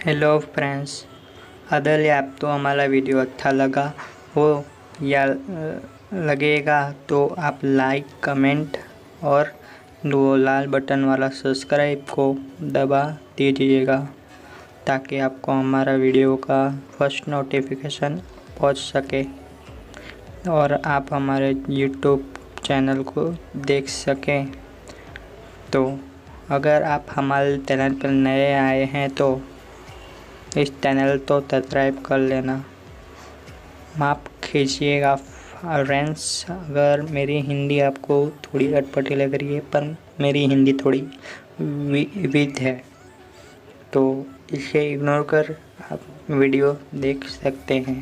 Hello friends, अगर आपको हमारा वीडियो अच्छा लगा हो या लगेगा तो आप लाइक, कमेंट और वो लाल बटन वाला सब्सक्राइब को दबा दीजिएगा ताकि आपको हमारा वीडियो का फर्स्ट नोटिफिकेशन पहुंच सके और आप हमारे यूट्यूब चैनल को देख सकें। तो अगर आप हमारे चैनल पर नए आए हैं तो इस चैनल तो सब्सक्राइब कर लेना। माफ़ कीजिएगा फ्रेंड्स अगर मेरी हिंदी आपको थोड़ी अटपटी लग रही है, पर मेरी हिंदी थोड़ी विविध है, तो इसे इग्नोर कर आप वीडियो देख सकते हैं।